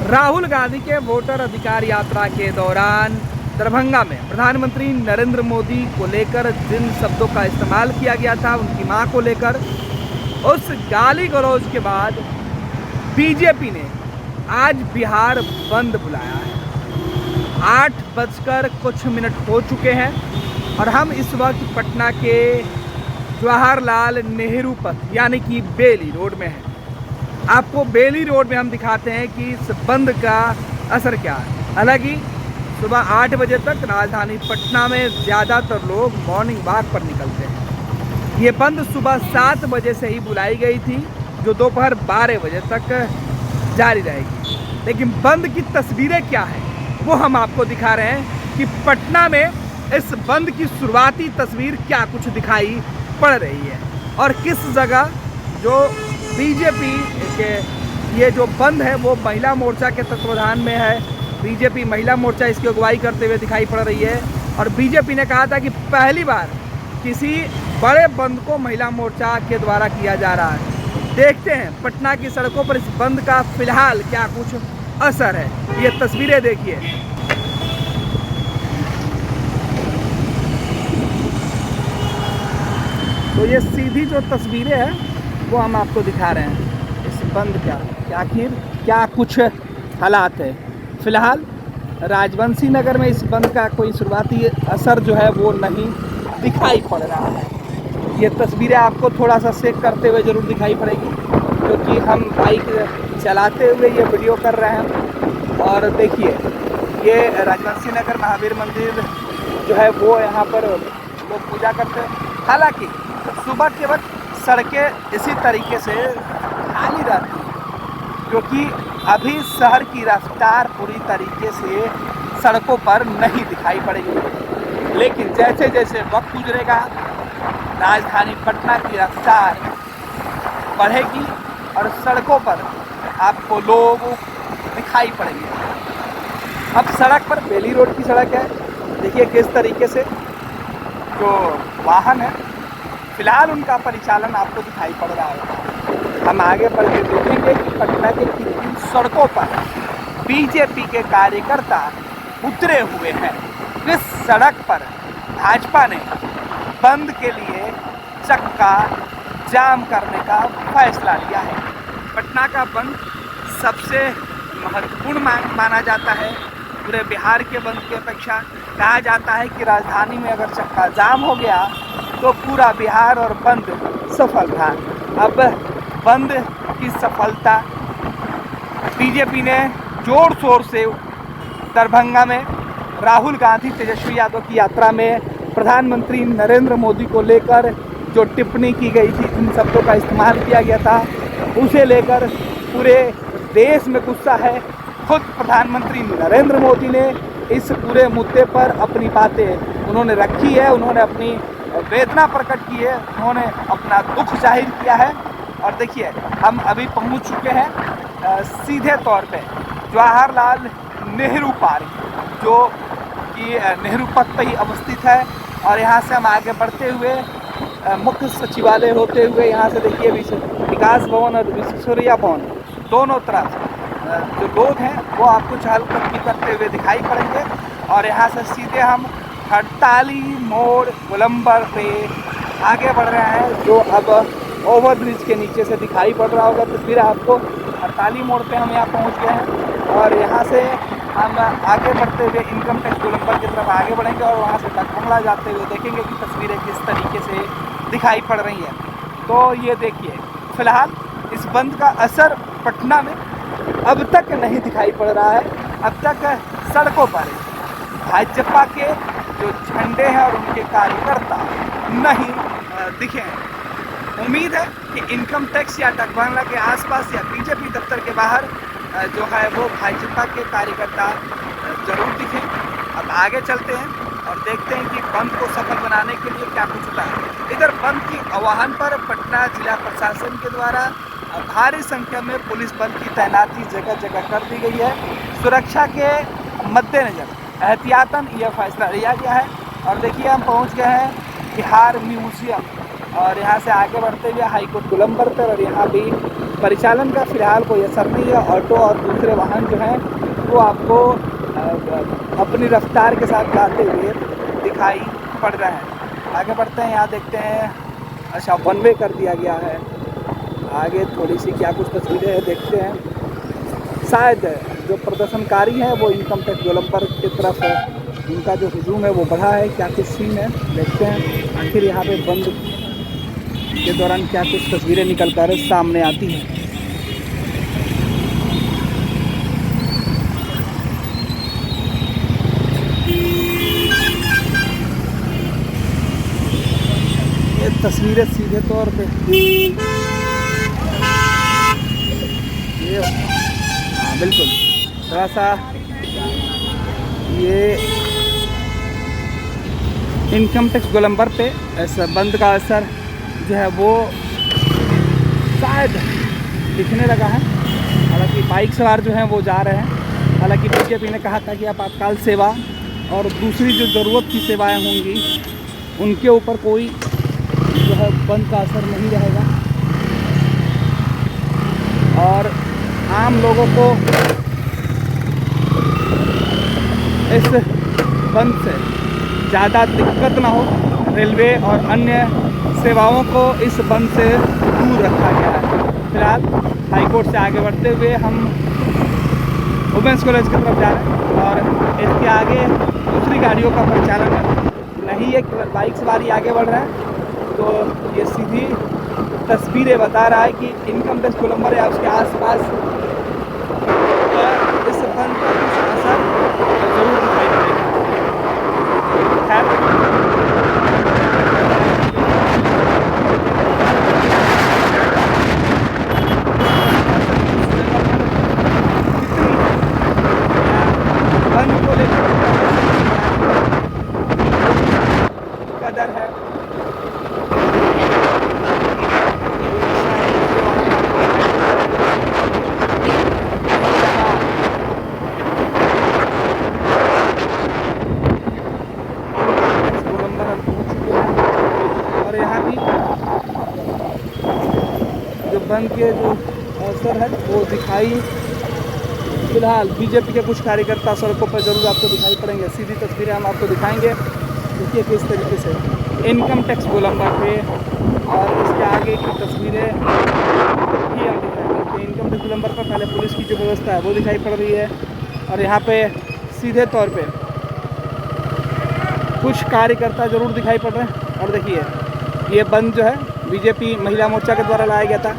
राहुल गांधी के वोटर अधिकार यात्रा के दौरान दरभंगा में प्रधानमंत्री नरेंद्र मोदी को लेकर जिन शब्दों का इस्तेमाल किया गया था, उनकी मां को लेकर, उस गाली गलौज के बाद बीजेपी ने आज बिहार बंद बुलाया है। 8:00 हो चुके हैं और हम इस वक्त पटना के जवाहरलाल नेहरू पथ यानी कि बेली रोड में हैं। आपको बेली रोड में हम दिखाते हैं कि इस बंद का असर क्या है। हालांकि सुबह 8 बजे तक राजधानी पटना में ज़्यादातर लोग मॉर्निंग वॉक पर निकलते हैं। ये बंद सुबह 7 बजे से ही बुलाई गई थी, जो दोपहर 12 बजे तक जारी रहेगी। लेकिन बंद की तस्वीरें क्या है वो हम आपको दिखा रहे हैं कि पटना में इस बंद की शुरुआती तस्वीर क्या कुछ दिखाई पड़ रही है और किस जगह जो बीजेपी के ये जो बंद है वो महिला मोर्चा के तत्वाधान में है। बीजेपी महिला मोर्चा इसकी अगुवाई करते हुए दिखाई पड़ रही है और बीजेपी ने कहा था कि पहली बार किसी बड़े बंद को महिला मोर्चा के द्वारा किया जा रहा है। देखते हैं पटना की सड़कों पर इस बंद का फिलहाल क्या कुछ असर है। ये तस्वीरें देखिए। तो ये सीधी जो तस्वीरें हैं वो हम आपको दिखा रहे हैं इस बंद का कि आखिर क्या कुछ हालात है। फिलहाल राजवंशी नगर में इस बंद का कोई शुरुआती असर जो है वो नहीं दिखाई पड़ रहा है। ये तस्वीरें आपको थोड़ा सा शेक करते हुए ज़रूर दिखाई पड़ेगी, क्योंकि हम बाइक चलाते हुए ये वीडियो कर रहे हैं। और देखिए ये राजवंशी नगर महावीर मंदिर जो है वो यहाँ पर लोग पूजा करते हैं। हालांकि सुबह के वक्त सड़कें इसी तरीके से खाली रहती हैं, क्योंकि अभी शहर की रफ्तार पूरी तरीके से सड़कों पर नहीं दिखाई पड़ेगी। लेकिन जैसे जैसे वक्त गुजरेगा राजधानी पटना की रफ्तार बढ़ेगी और सड़कों पर आपको लोग दिखाई पड़ेंगे। अब सड़क पर बेली रोड की सड़क है, देखिए किस तरीके से जो वाहन है फिलहाल उनका परिचालन आपको दिखाई पड़ रहा है। हम आगे बढ़ के देखेंगे कि पटना के किन किन सड़कों पर बीजेपी के कार्यकर्ता उतरे हुए हैं। किस सड़क पर भाजपा ने बंद के लिए चक्का जाम करने का फैसला लिया है। पटना का बंद सबसे महत्वपूर्ण माना जाता है पूरे बिहार के बंद की अपेक्षा। कहा जाता है कि राजधानी में अगर चक्का जाम हो गया तो पूरा बिहार और बंद सफल था। अब बंद की सफलता बीजेपी ने जोर शोर से दरभंगा में राहुल गांधी तेजस्वी यादव की यात्रा में प्रधानमंत्री नरेंद्र मोदी को लेकर जो टिप्पणी की गई थी, जिन शब्दों का इस्तेमाल किया गया था, उसे लेकर पूरे देश में गुस्सा है। खुद प्रधानमंत्री नरेंद्र मोदी ने इस पूरे मुद्दे पर अपनी बातें उन्होंने रखी है, उन्होंने अपनी वेदना प्रकट की है, उन्होंने अपना दुख जाहिर किया है। और देखिए हम अभी पहुंच चुके हैं सीधे तौर पे जवाहरलाल नेहरू पार्क, जो कि नेहरू पथ पर ही अवस्थित है। और यहाँ से हम आगे बढ़ते हुए मुख्य सचिवालय होते हुए यहाँ से देखिए विकास भवन और विश्वेश्वरैया भवन दोनों तरफ जो लोग हैं वो आपको चहलकदमी करते हुए दिखाई पड़ेंगे। और यहाँ से सीधे हम हड़ताली मोड़ गोलंबर पे आगे बढ़ रहे हैं, जो अब ओवरब्रिज के नीचे से दिखाई पड़ रहा होगा तस्वीर आपको। हड़ताली मोड़ पे हम यहाँ पहुँच गए हैं और यहाँ से हम आगे बढ़ते हुए इनकम टैक्स गोलंबर की तरफ आगे बढ़ेंगे और वहाँ से डकबंगला जाते हुए देखेंगे कि तस्वीरें किस तरीके से दिखाई पड़ रही हैं। तो ये देखिए फिलहाल इस बंद का असर पटना में अब तक नहीं दिखाई पड़ रहा है। अब तक सड़कों पर भाजपा के जो झंडे हैं और उनके कार्यकर्ता नहीं दिखे हैं। उम्मीद है कि इनकम टैक्स या डकबंगला के आसपास या बीजेपी दफ्तर के बाहर जो है वो भाजपा के कार्यकर्ता जरूर दिखें। अब आगे चलते हैं और देखते हैं कि बंद को सफल बनाने के लिए क्या कुछ होता है। इधर बंद की आह्वान पर पटना जिला प्रशासन के द्वारा भारी संख्या में पुलिस बल की तैनाती जगह जगह कर दी गई है। सुरक्षा के मद्देनजर एहतियातन यह फैसला लिया गया है। और देखिए हम पहुंच गए हैं बिहार म्यूजियम और यहाँ से आगे बढ़ते हुए हाईकोर्ट गोलंबर पर, और यहाँ भी परिचालन का फ़िलहाल कोई असर नहीं है। ऑटो और दूसरे वाहन जो हैं वो आपको अपनी रफ्तार के साथ जाते हुए दिखाई पड़ रहे हैं। आगे बढ़ते हैं, यहाँ देखते हैं। अच्छा, वन वे कर दिया गया है। आगे थोड़ी सी क्या कुछ तस्वीरें हैं, देखते हैं। शायद जो प्रदर्शनकारी हैं वो इनकम टैक्स गोलंबर की तरफ उनका जो हुजूम है वो बढ़ा है। क्या कुछ सीन है, देखते हैं आखिर यहाँ पे बंद के दौरान क्या कुछ तस्वीरें निकल कर सामने आती हैं। ये तस्वीरें सीधे तौर पे ये, हाँ बिल्कुल, थोड़ा सा ये इनकम टैक्स गोलंबर पे इस बंद का असर जो है वो शायद दिखने लगा है। हालांकि बाइक सवार जो हैं वो जा रहे हैं। हालांकि बीजेपी ने कहा था कि आपातकाल सेवा और दूसरी जो ज़रूरत की सेवाएं होंगी उनके ऊपर कोई जो है बंद का असर नहीं रहेगा और आम लोगों को इस बंद से ज़्यादा दिक्कत ना हो। रेलवे और अन्य सेवाओं को इस बंद से दूर रखा गया है। फिलहाल हाईकोर्ट से आगे बढ़ते हुए हम वुमेंस कॉलेज की तरफ जा रहे हैं और इसके आगे दूसरी गाड़ियों का परिचालन नहीं है। बाइक सवारी आगे बढ़ रहा है तो ये सीधी तस्वीरें बता रहा है कि इनकम टैक्स गोलंबर या उसके आसपास इस बंद का कुछ असर जरूर दिखाई पड़ेगा। बंद को लेकर कदर है बंद के जो असर है वो दिखाई फिलहाल बीजेपी के कुछ कार्यकर्ता सड़कों पर जरूर आपको दिखाई पड़ेंगे। सीधी तस्वीरें हम आपको दिखाएंगे। देखिए किस तरीके से इनकम टैक्स गोलंबर पे और इसके आगे की तस्वीरें भी हम दिखाएंगे। इनकम टैक्स गोलंबर पर पहले पुलिस की जो व्यवस्था है वो दिखाई पड़ रही है और यहाँ पे सीधे तौर पे कुछ कार्यकर्ता जरूर दिखाई पड़ रहे हैं। और देखिए ये बंद जो है बीजेपी महिला मोर्चा के द्वारा लाया गया था।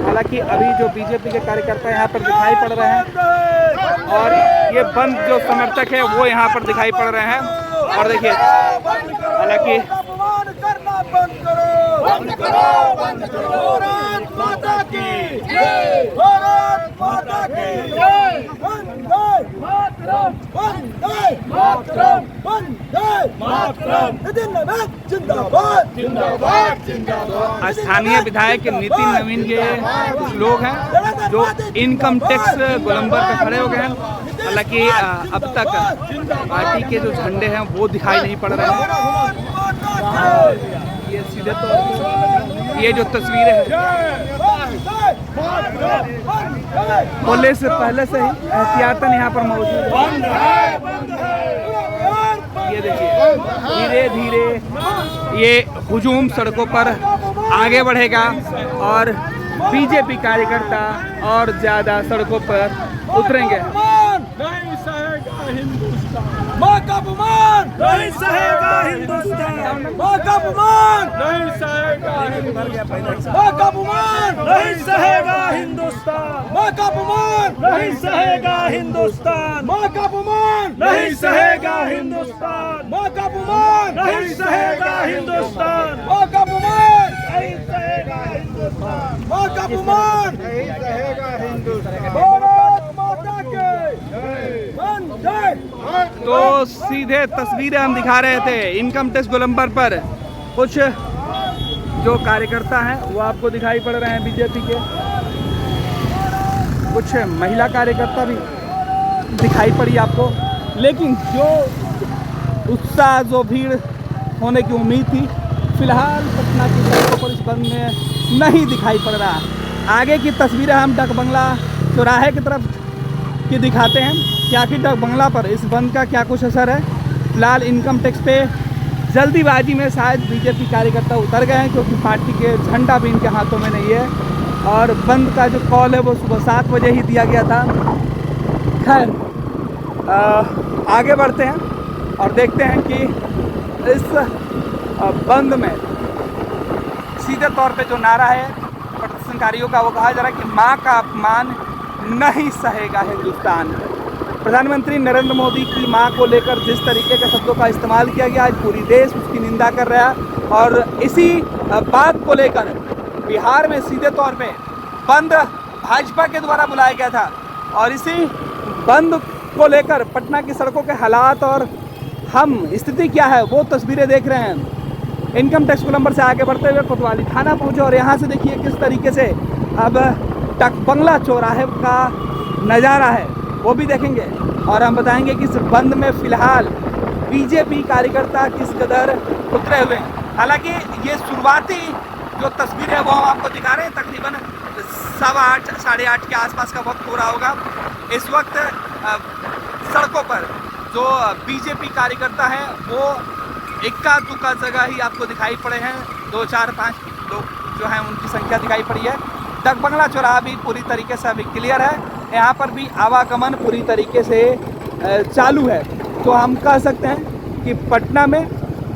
हालांकि अभी जो बीजेपी के कार्यकर्ता यहाँ पर दिखाई पड़ रहे हैं और ये बंद जो समर्थक है वो यहाँ पर दिखाई पड़ रहे हैं। और देखिए हालांकि स्थानीय विधायक नितिन नवीन के कुछ लोग हैं जो इनकम टैक्स गोलंबर पे खड़े हो गए हैं। हालांकि अब तक पार्टी के जो झंडे हैं वो दिखाई नहीं पड़ रहे हैं। ये सीधे तो ये जो तस्वीरें हैं पुलिस पहले से ही एहतियातन यहाँ पर मौजूद है। ये देखिए धीरे धीरे ये हुजूम सड़कों पर आगे बढ़ेगा और बीजेपी कार्यकर्ता और ज़्यादा सड़कों पर उतरेंगे। नहीं सहेगा हिंदुस्तान, माँ का अपमान नहीं सहेगा हिंदुस्तान, माँ का अपमान नहीं सहेगा हिंदुस्तान, माँ का अपमान नहीं सहेगा हिंदुस्तान, माँ का अपमान नहीं सहेगा हिंदुस्तान, माँ का अपमान नहीं सहेगा हिंदुस्तान, माँ का अपमान नहीं सहेगा हिंदुस्तान, माँ का अपमान नहीं सहेगा हिंदुस्तान, माँ का अपमान नहीं सहेगा हिंदुस्तान। तो सीधे तस्वीरें हम दिखा रहे थे इनकम टैक्स गोलंबर पर। कुछ जो कार्यकर्ता हैं वो आपको दिखाई पड़ रहे हैं बीजेपी के, कुछ महिला कार्यकर्ता भी दिखाई पड़ी आपको। लेकिन जो उत्साह जो भीड़ होने की उम्मीद थी फिलहाल पटना की सड़कों पर इस बंद में नहीं दिखाई पड़ रहा। आगे की तस्वीरें हम डक बंगला चौराहे की तरफ की दिखाते हैं कि आखिर डक बंगला पर इस बंद का क्या कुछ असर है। फिलहाल इनकम टैक्स पे जल्दीबाजी में शायद बीजेपी कार्यकर्ता उतर गए हैं, क्योंकि पार्टी के झंडा भी इनके हाथों में नहीं है और बंद का जो कॉल है वो सुबह 7 बजे ही दिया गया था। खैर आगे बढ़ते हैं और देखते हैं कि इस बंद में सीधे तौर पे जो नारा है प्रदर्शनकारियों का वो कहा जा रहा है कि माँ का अपमान नहीं सहेगा हिंदुस्तान। प्रधानमंत्री नरेंद्र मोदी की मां को लेकर जिस तरीके के शब्दों का इस्तेमाल किया गया, आज पूरी देश उसकी निंदा कर रहा है और इसी बात को लेकर बिहार में सीधे तौर पे बंद भाजपा के द्वारा बुलाया गया था और इसी बंद को लेकर पटना की सड़कों के हालात और हम स्थिति क्या है वो तस्वीरें देख रहे हैं। इनकम टैक्स गोलंबर से आगे बढ़ते हुए कोतवाली थाना पहुंचे और यहाँ से देखिए किस तरीके से अब डक बंगला चौराहे का नज़ारा है वो भी देखेंगे और हम बताएंगे कि इस बंद में फिलहाल बीजेपी कार्यकर्ता किस कदर उतरे हुए हैं। हालांकि ये शुरुआती जो तस्वीर है वो हम आपको दिखा रहे हैं, तकरीबन 8:15 साढ़े 8 के आसपास का वक्त हो रहा होगा। इस वक्त सड़कों पर जो बीजेपी कार्यकर्ता हैं वो इक्का दुक्का जगह ही आपको दिखाई पड़े हैं, 2 4 5 लोग जो हैं उनकी संख्या दिखाई पड़ी है। डक बंगला चौराहा भी पूरी तरीके से अभी क्लियर है, यहाँ पर भी आवागमन पूरी तरीके से चालू है। तो हम कह सकते हैं कि पटना में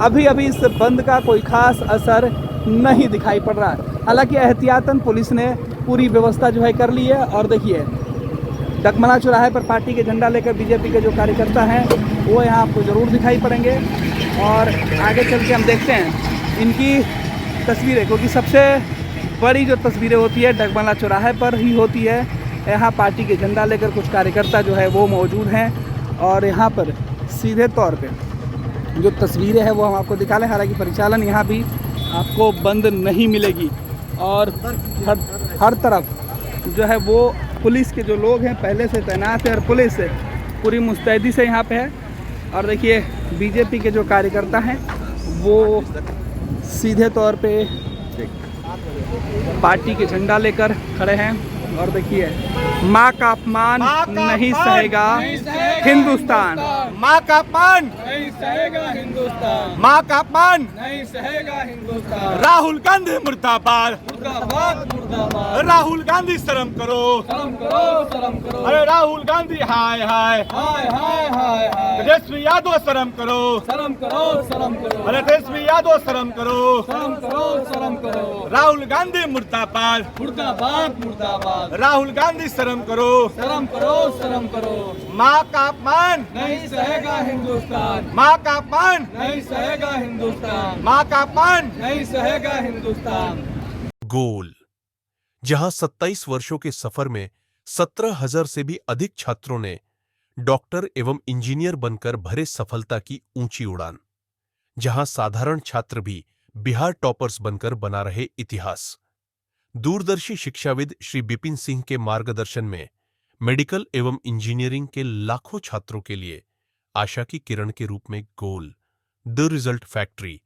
अभी अभी इस बंद का कोई खास असर नहीं दिखाई पड़ रहा है। हालांकि एहतियातन पुलिस ने पूरी व्यवस्था जो है कर ली है और देखिए डक बंगला चौराहे पर पार्टी के झंडा लेकर बीजेपी के जो कार्यकर्ता हैं वो यहाँ आपको ज़रूर दिखाई पड़ेंगे और आगे चल के हम देखते हैं इनकी तस्वीरें, क्योंकि सबसे बड़ी जो तस्वीरें होती है डक बंगला चौराहे पर ही होती है। यहाँ पार्टी के झंडा लेकर कुछ कार्यकर्ता जो है वो मौजूद हैं और यहाँ पर सीधे तौर पे जो तस्वीरें हैं वो हम आपको दिखा लें। हालांकि परिचालन यहाँ भी आपको बंद नहीं मिलेगी और हर तरफ जो है वो पुलिस के जो लोग हैं पहले से तैनात है और पुलिस पूरी मुस्तैदी से यहाँ पे है। और देखिए बीजेपी के जो कार्यकर्ता हैं वो सीधे तौर पे पार्टी के झंडा लेकर खड़े हैं और देखिए माँ का अपमान नहीं सहेगा हिंदुस्तान, माँ का अपमान नहीं सहेगा हिंदुस्तान, माँ का अपमान नहीं सहेगा हिंदुस्तान। राहुल गांधी मुर्दाबाद, मुर्दाबाद मुर्दाबाद। राहुल गांधी शर्म करो, शर्म करो शर्म करो। अरे राहुल गांधी हाय हाय, हाय हाय हाय हाय। तेजस्वी यादव शर्म करो, शर्म करो शर्म करो। अरे तेजस्वी यादव शर्म करो, शर्म करो शर्म करो। राहुल गांधी मुर्दाबाद, मुर्दाबाद मुर्दाबाद। राहुल गांधी शर्म करो, शर्म करो शर्म करो। माँ का अपमान नहीं सहेगा हिंदुस्तान, माँ का अपमान नहीं सहेगा हिंदुस्तान, माँ का अपमान। नहीं सहेगा हिंदुस्तान। गोल, जहां 27 वर्षों के सफर में 17,000 से भी अधिक छात्रों ने डॉक्टर एवं इंजीनियर बनकर भरे सफलता की ऊंची उड़ान, जहां साधारण छात्र भी बिहार टॉपर्स बनकर बना रहे इतिहास। दूरदर्शी शिक्षाविद श्री बिपिन सिंह के मार्गदर्शन में मेडिकल एवं इंजीनियरिंग के लाखों छात्रों के लिए आशा की किरण के रूप में गोल, द रिजल्ट फैक्ट्री